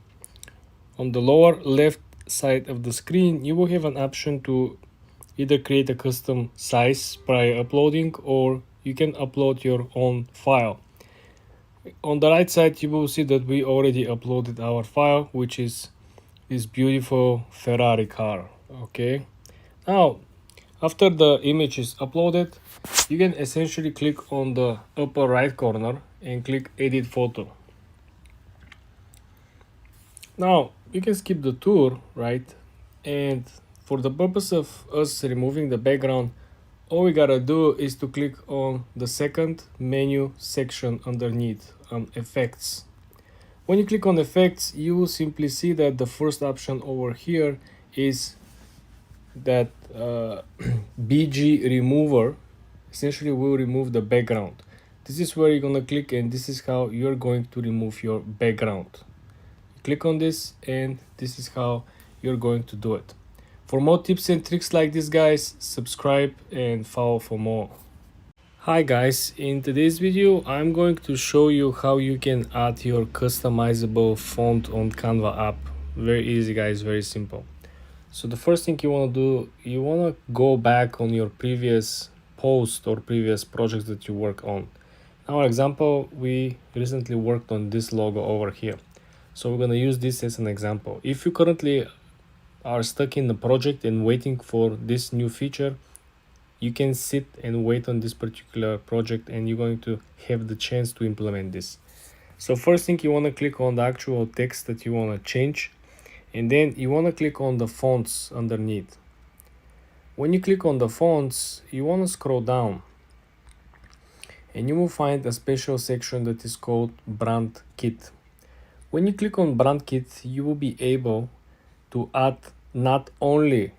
On the lower left side of the screen, you will have an option to either create a custom size prior uploading, or you can upload your own file. On the right side, you will see that we already uploaded our file, which is this beautiful Ferrari car. Okay, now after the image is uploaded, you can essentially click on the upper right corner and click edit photo. Now you can skip the tour, right? And for the purpose of us removing the background, all we gotta do is to click on the second menu section underneath on effects. When you click on effects, you will simply see that the first option over here is that BG remover essentially will remove the background. This is where you're gonna click, and this is how you're going to remove your background. Click on this, and this is how you're going to do it. For more tips and tricks like this, guys, subscribe and follow for more. Hi guys, in today's video I'm going to show you how you can add your customizable font on Canva app. Very easy, guys, very simple. So the first thing you want to do, you want to go back on your previous post or previous projects that you work on. In our example, we recently worked on this logo over here. So we're going to use this as an example. If you currently are stuck in the project and waiting for this new feature, you can sit and wait on this particular project and you're going to have the chance to implement this. So first thing, you want to click on the actual text that you want to change, and then you want to click on the fonts underneath. When you click on the fonts, you want to scroll down and you will find a special section that is called brand kit. When you click on brand kit, you will be able to add not only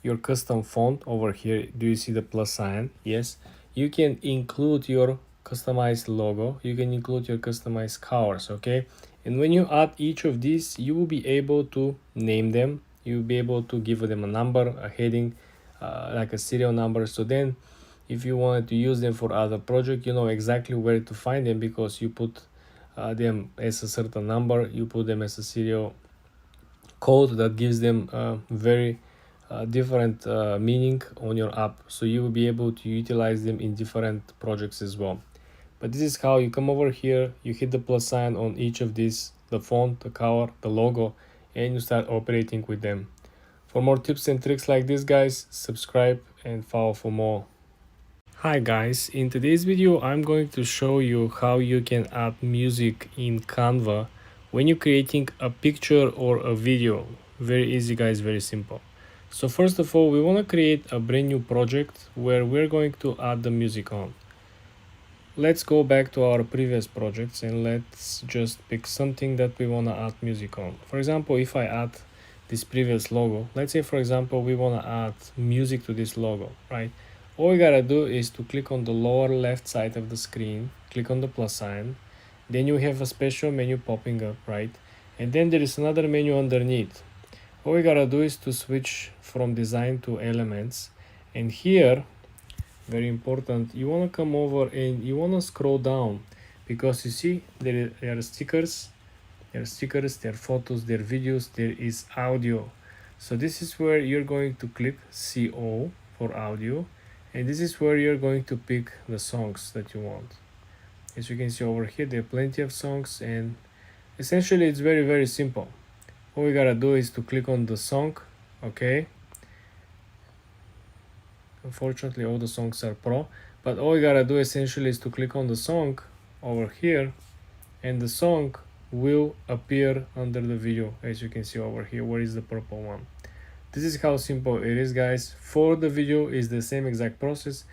your custom font over here. Do you see the plus sign? Yes. You can include your customized logo. You can include your customized colors, okay? And when you add each of these, you will be able to name them. You'll be able to give them a number, a heading, like a serial number. So then if you wanted to use them for other project, you know exactly where to find them, because you put them as a certain number, you put them as a serial code that gives them a very different meaning on your app, so you will be able to utilize them in different projects as well. But this is how you come over here, you hit the plus sign on each of these, the font, the color, the logo, and you start operating with them. For more tips and tricks like this, guys, subscribe and follow for more. Hi guys, in today's video I'm going to show you how you can add music in Canva when you're creating a picture or a video. Very easy guys, very simple. So first of all, we want to create a brand new project where we're going to add the music on. Let's go back to our previous projects and let's just pick something that we want to add music on. For example, if I add this previous logo, let's say for example we want to add music to this logo, right? All we gotta do is to click on the lower left side of the screen, click on the plus sign, then you have a special menu popping up, right? And then there is another menu underneath. All we gotta do is to switch from design to elements, and here, very important, you want to come over and you want to scroll down, because you see there are stickers, there are photos, there are videos, there is audio. So this is where you're going to click CO for audio, and this is where you're going to pick the songs that you want. As you can see over here, there are plenty of songs, and essentially it's very simple. All we gotta do is to click on the song. Okay, unfortunately all the songs are pro, but all we gotta do essentially is to click on the song over here, and the song will appear under the video, as you can see over here. Where is the purple one? This is how simple it is, guys. For the video is the same exact process.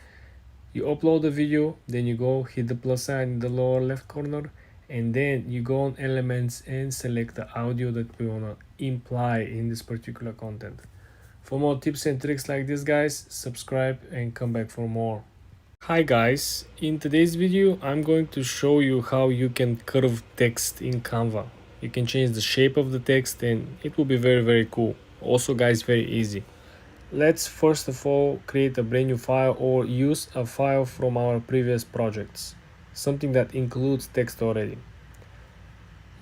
You upload the video, then you go hit the plus sign in the lower left corner, and then you go on elements and select the audio that we want to imply in this particular content. For more tips and tricks like this, guys, subscribe and come back for more. Hi guys, in today's video I'm going to show you how you can curve text in Canva. You can change the shape of the text and it will be very cool. Also guys, very easy. Let's first of all create a brand new file or use a file from our previous projects, something that includes text already.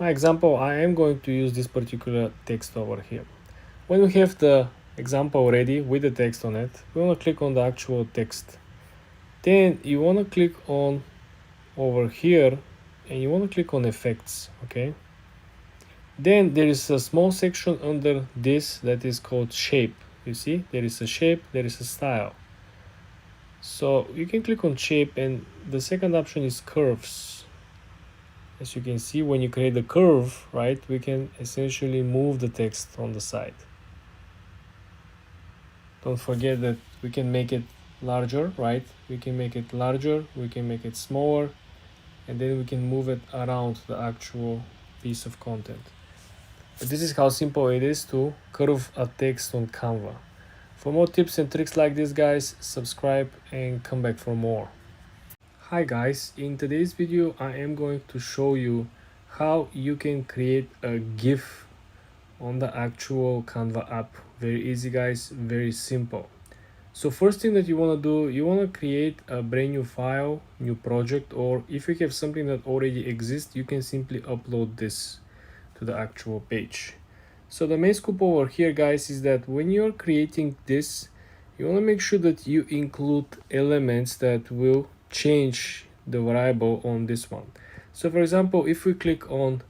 My example, I am going to use this particular text over here. When we have the example ready with the text on it, we want to click on the actual text. Then you want to click on over here and you want to click on effects. Okay, then there is a small section under this that is called shape. You see there is a shape, there is a style, so you can click on shape, and the second option is curves. As you can see, when you create the curve, right, we can essentially move the text on the side. Don't forget that we can make it larger, right? We can make it larger, we can make it smaller, and then we can move it around the actual piece of content. But this is how simple it is to curve a text on Canva. For more tips and tricks like this, guys, subscribe and come back for more. Hi guys, in today's video I am going to show you how you can create a GIF on the actual Canva app. Very easy guys, very simple. So first thing that you want to do, you want to create a brand new file, new project, or if you have something that already exists, you can simply upload this to the actual page. So the main scoop over here, guys, is that when you're creating this, you want to make sure that you include elements that will change the variable on this one. So for example, if we click on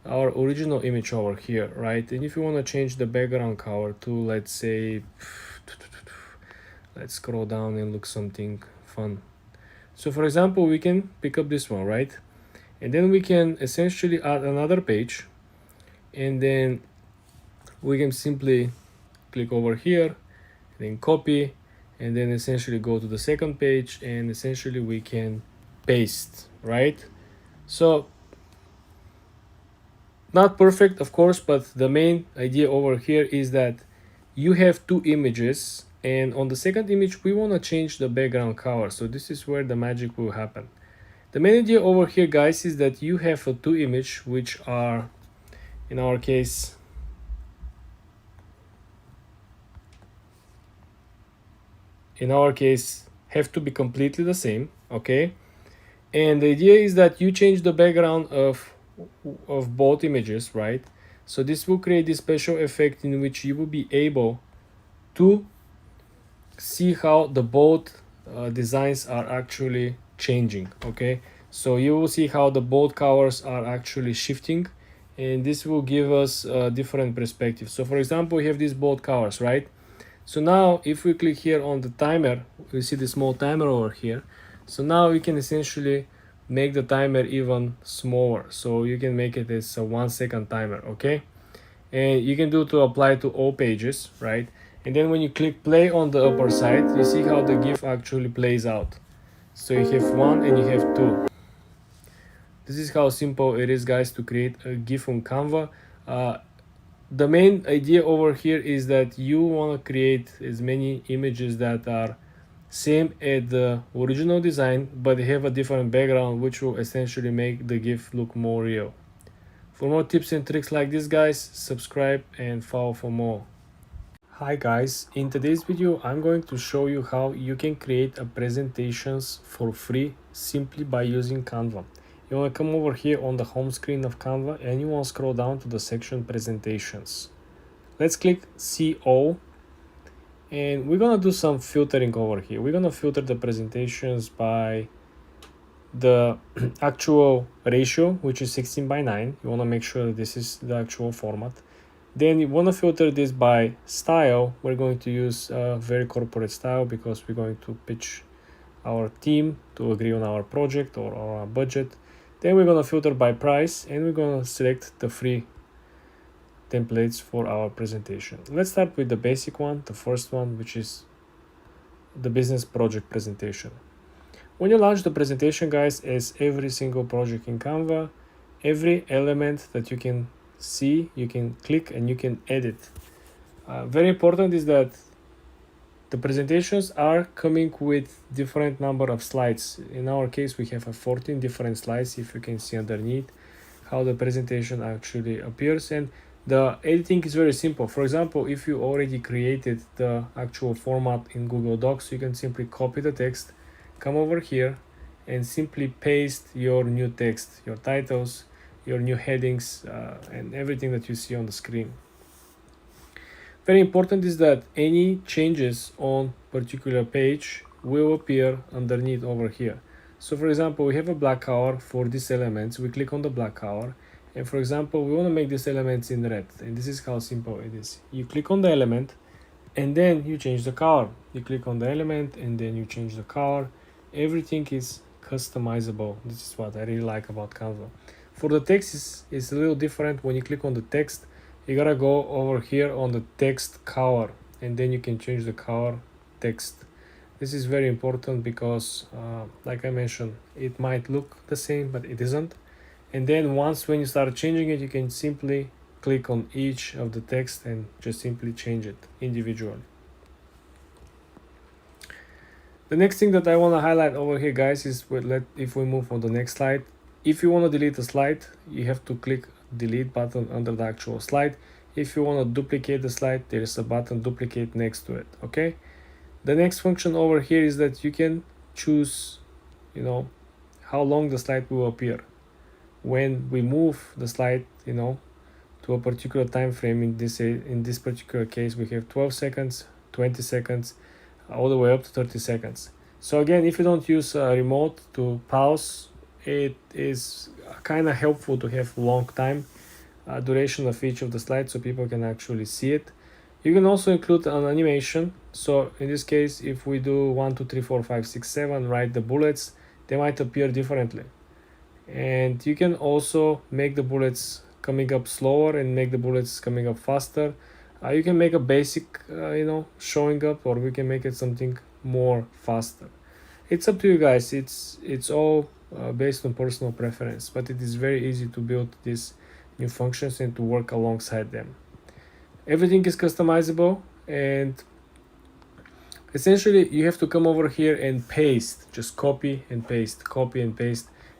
our original image over here, right, and if you want to change the background color to, let's say, let's scroll down and look something fun. So for example, we can pick up this one, right, and then we can essentially add another page, and then we can simply click over here, then copy, and then essentially go to the second page, and essentially we can paste, right? So not perfect, of course, but the main idea over here is that you have two images, and on the second image we want to change the background color. So this is where the magic will happen. The main idea over here, guys, is that you have two images which are, in our case, have to be completely the same. Okay, and the idea is that you change the background of both images, right? So this will create this special effect in which you will be able to see how the both designs are actually changing. Okay, so you will see how the both covers are actually shifting, and this will give us a different perspective. So for example, we have these both covers, right? So now if we click here on the timer, we see the small timer over here. So now we can essentially make the timer even smaller, so you can make it as a 1 second timer. Okay, and you can do to apply to all pages, right? And then when you click play on the upper side, you see how the GIF actually plays out. So you have one and you have two. This is how simple it is, guys, to create a GIF on Canva. The main idea over here is that you want to create as many images that are same as the original design, but they have a different background, which will essentially make the GIF look more real. For more tips and tricks like this, guys, subscribe and follow for more. Hi guys, in today's video I'm going to show you how you can create a presentations for free simply by using Canva. You want to come over here on the home screen of Canva and you want to scroll down to the section presentations. Let's click see all, and we're gonna do some filtering over here. We're gonna filter the presentations by the actual ratio, which is 16:9. You want to make sure that this is the actual format. Then you want to filter this by style. We're going to use a very corporate style because we're going to pitch our team to agree on our project or our budget. Then we're going to filter by price and we're going to select the free templates for our presentation. Let's start with the basic one, the first one, which is the business project presentation. When you launch the presentation, guys, as every single project in Canva, every element that you can see, you can click and you can edit. Very important is that the presentations are coming with different number of slides. In our case, we have 14 different slides. If you can see underneath how the presentation actually appears, and the editing is very simple. For example, if you already created the actual format in Google Docs, you can simply copy the text, come over here and simply paste your new text, your titles, your new headings, and everything that you see on the screen. Very important is that any changes on particular page will appear underneath over here. So for example, we have a black color for these elements. We click on the black color, and for example, we want to make these elements in red, and this is how simple it is. You click on the element and then you change the color. You click on the element and then you change the color. Everything is customizable. This is what I really like about Canva. For the text, is a little different. When you click on the text, you gotta go over here on the text color and then you can change the color text. This is very important because like I mentioned, it might look the same but it isn't. And then once when you start changing it, you can simply click on each of the text and just simply change it individually. The next thing that I want to highlight over here, guys, is if we move on the next slide. If you want to delete a slide, you have to click delete button under the actual slide. If you want to duplicate the slide, there is a button duplicate next to it. Okay, the next function over here is that you can choose how long the slide will appear. When we move the slide to a particular time frame, in this particular case we have 12 seconds, 20 seconds, all the way up to 30 seconds. So again, if you don't use a remote to pause, it is kind of helpful to have long time duration of each of the slides so people can actually see it. You can also include an animation. So in this case, if we do 1 2 3 4 5 6 7, write the bullets, they might appear differently. And you can also make the bullets coming up slower and make the bullets coming up faster. You can make a basic showing up, or we can make it something more faster. It's up to you guys. It's all based on personal preference, but it is very easy to build these new functions and to work alongside them. Everything is customizable, and essentially you have to come over here and paste, just copy and paste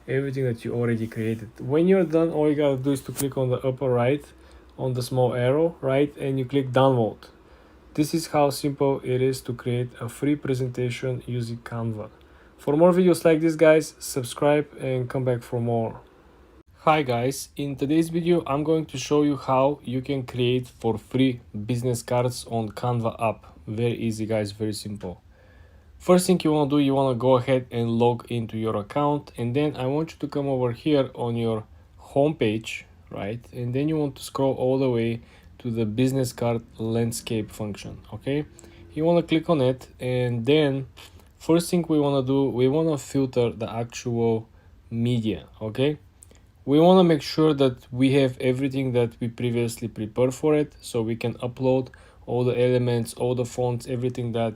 everything that you already created. When you're done, all you gotta do is to click on the upper right on the small arrow, right, and you click download. This is how simple it is to create a free presentation using Canva. For more videos like this, guys, subscribe and come back for more. Hi guys, in today's video I'm going to show you how you can create for free business cards on Canva app. Very easy, guys, very simple. First thing you want to do, you want to go ahead and log into your account, and then I want you to come over here on your home page, right? And then you want to scroll all the way to the business card landscape function. Okay, you want to click on it, and then first thing we want to do, we want to filter the actual media. Okay, we want to make sure that we have everything that we previously prepared for it, so we can upload all the elements, all the fonts, everything that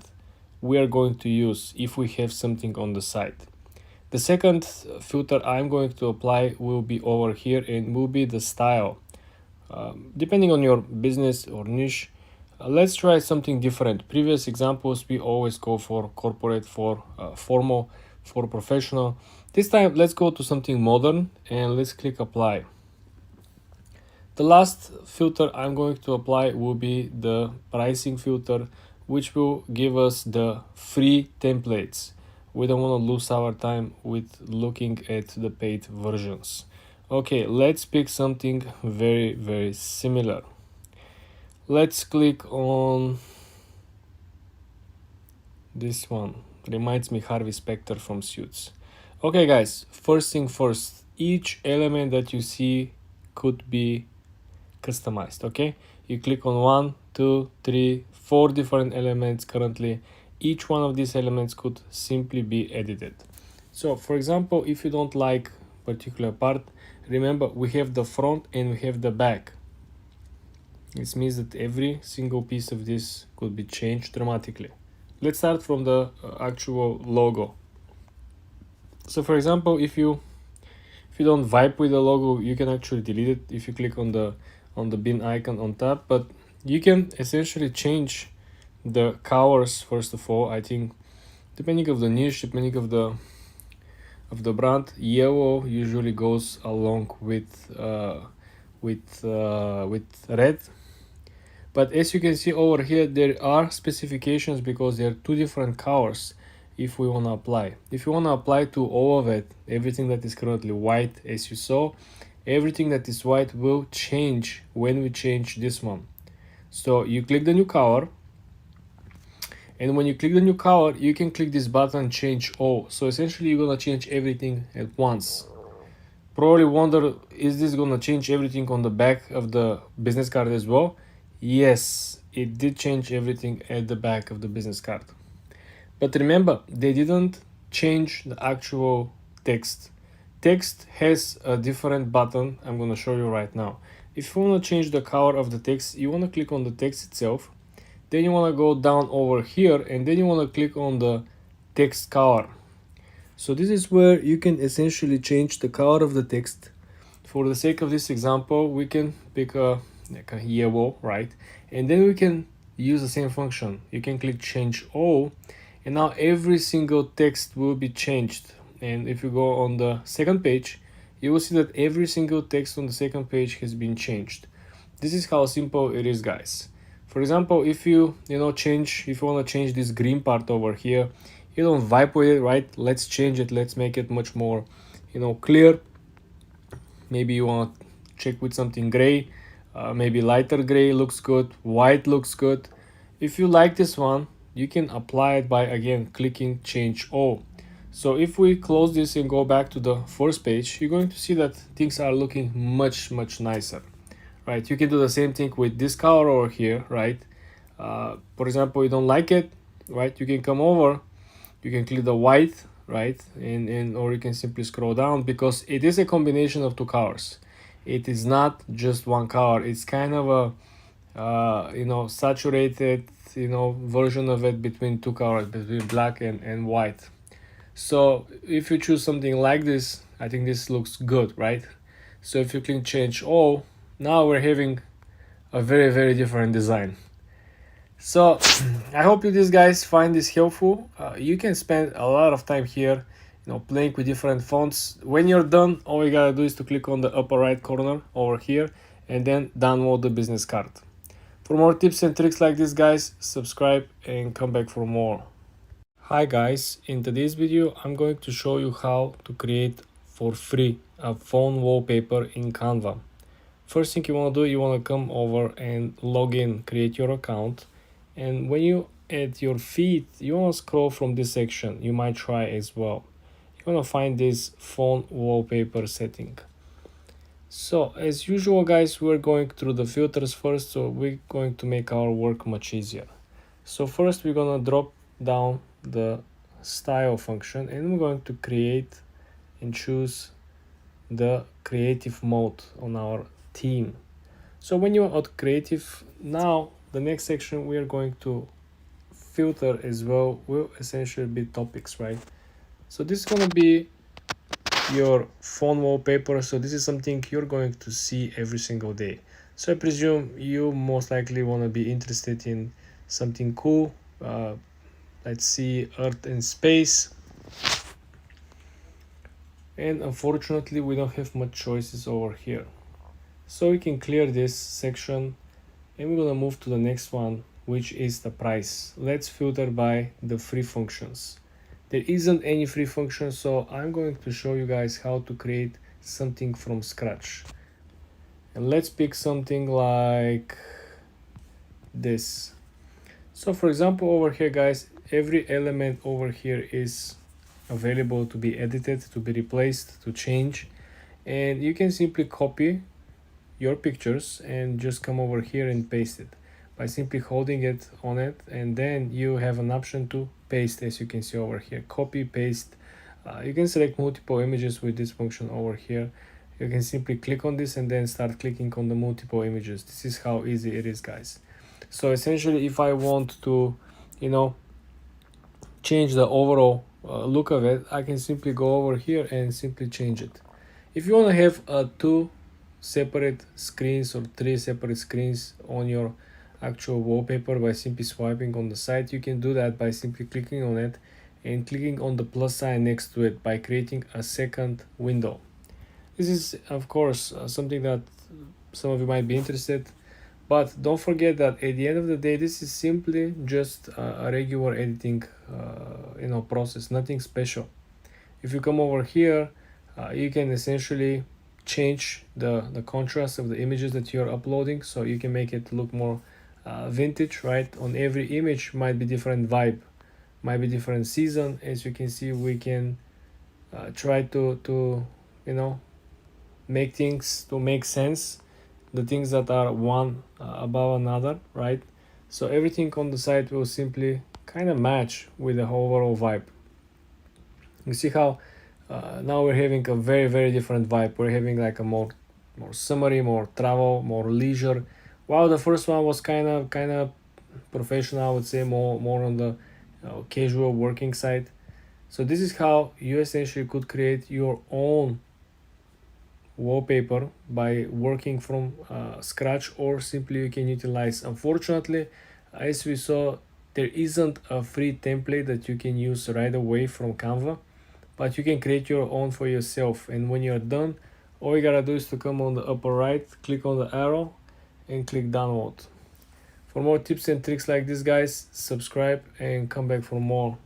we are going to use if we have something on the site. The second filter I'm going to apply will be over here, and will be the style. Depending on your business or niche, let's try something different. Previous examples, we always go for corporate, for formal, for professional. This time, let's go to something modern, and let's click apply. The last filter I'm going to apply will be the pricing filter, which will give us the free templates. We don't want to lose our time with looking at the paid versions. Okay, let's pick something very, very similar. Let's click on this one. Reminds me Harvey Specter from Suits. Okay, guys, first thing first, each element that you see could be customized. Okay, you click on 1, 2, 3, 4 different elements currently. Each one of these elements could simply be edited. So for example, if you don't like particular part, remember we have the front and we have the back. This means that every single piece of this could be changed dramatically. Let's start from the actual logo. So for example, if you don't vibe with the logo, you can actually delete it if you click on the bin icon on top. But you can essentially change the colors first of all. I think depending of the niche, depending of the brand, yellow usually goes along with red. But as you can see over here, there are specifications because there are two different colors. If we want to apply, if you want to apply to all of it, everything that is currently white, as you saw, everything that is white will change when we change this one. So you click the new color, and when you click the new color, you can click this button, change all. So essentially you're gonna change everything at once. Probably wonder, is this gonna change everything on the back of the business card as well? Yes, it did change everything at the back of the business card. But remember, they didn't change the actual text. Text has a different button. I'm going to show you right now. If you want to change the color of the text, you want to click on the text itself. Then you want to go down over here, and then you want to click on the text color. So this is where you can essentially change the color of the text. For the sake of this example, we can pick like a yellow, right? And then we can use the same function. You can click change all, and now every single text will be changed. And if you go on the second page, you will see that every single text on the second page has been changed. This is how simple it is, guys. For example, if you want to change this green part over here, you don't vibe with it, right? Let's change it. Let's make it much more clear. Maybe you want to check with something gray. Maybe lighter gray looks good, white looks good. If you like this one, you can apply it by again clicking change all. So if we close this and go back to the first page, you're going to see that things are looking much nicer, right? You can do the same thing with this color over here, right? For example, you don't like it, right? You can come over, you can click the white, right? And or you can simply scroll down, because it is a combination of two colors. It is not just one color. It's kind of a saturated version of it between two colors, between black and white. So if you choose something like this, I think this looks good, right? So if you click change all, now we're having a very different design. So I hope you guys find this helpful. You can spend a lot of time here playing with different fonts. When you're done, all you gotta do is to click on the upper right corner over here and then download the business card. For more tips and tricks like this, guys, subscribe and come back for more. Hi guys, in today's video I'm going to show you how to create for free a phone wallpaper in Canva. First thing you want to do, you want to come over and log in, create your account, and when you at your feet, you want to scroll from this section. You might try as well. You want to find this phone wallpaper setting. So as usual, guys, we're going through the filters first, so we're going to make our work much easier. So first we're gonna drop down the style function, and we're going to create and choose the creative mode on our theme. So when you're at creative, now the next section we are going to filter as well will essentially be topics, right? So this is going to be your phone wallpaper. So this is something you're going to see every single day. So I presume you most likely want to be interested in something cool. Let's see, Earth and space. And unfortunately we don't have much choices over here. So we can clear this section, and we're gonna move to the next one, which is the price. Let's filter by the free functions. There isn't any free function, so I'm going to show you guys how to create something from scratch. And let's pick something like this. So for example, over here, guys, every element over here is available to be edited, to be replaced, to change. And you can simply copy your pictures and just come over here and paste it by simply holding it on it, and then you have an option to paste, as you can see over here, copy, paste. You can select multiple images with this function over here. You can simply click on this and then start clicking on the multiple images. This is how easy it is, guys. So essentially, if I want to, change the overall look of it, I can simply go over here and simply change it. If you want to have two separate screens or three separate screens on your actual wallpaper by simply swiping on the side, you can do that by simply clicking on it and clicking on the plus sign next to it by creating a second window. This is of course something that some of you might be interested, but don't forget that at the end of the day, this is simply just a regular editing process, nothing special. If you come over here, you can essentially change the contrast of the images that you're uploading, so you can make it look more vintage, right? On every image might be different vibe, might be different season. As you can see, we can try to make things to make sense, the things that are one above another, right? So everything on the site will simply kind of match with the overall vibe. You see how now we're having a very, very different vibe. We're having like a more summery, more travel, more leisure. Wow, the first one was kind of professional, I would say, more on the casual working side. So this is how you essentially could create your own wallpaper by working from scratch, or simply you can utilize. Unfortunately, as we saw, there isn't a free template that you can use right away from Canva, but you can create your own for yourself. And when you're done, all you gotta do is to come on the upper right, click on the arrow and click download. For more tips and tricks like this, guys, subscribe and come back for more.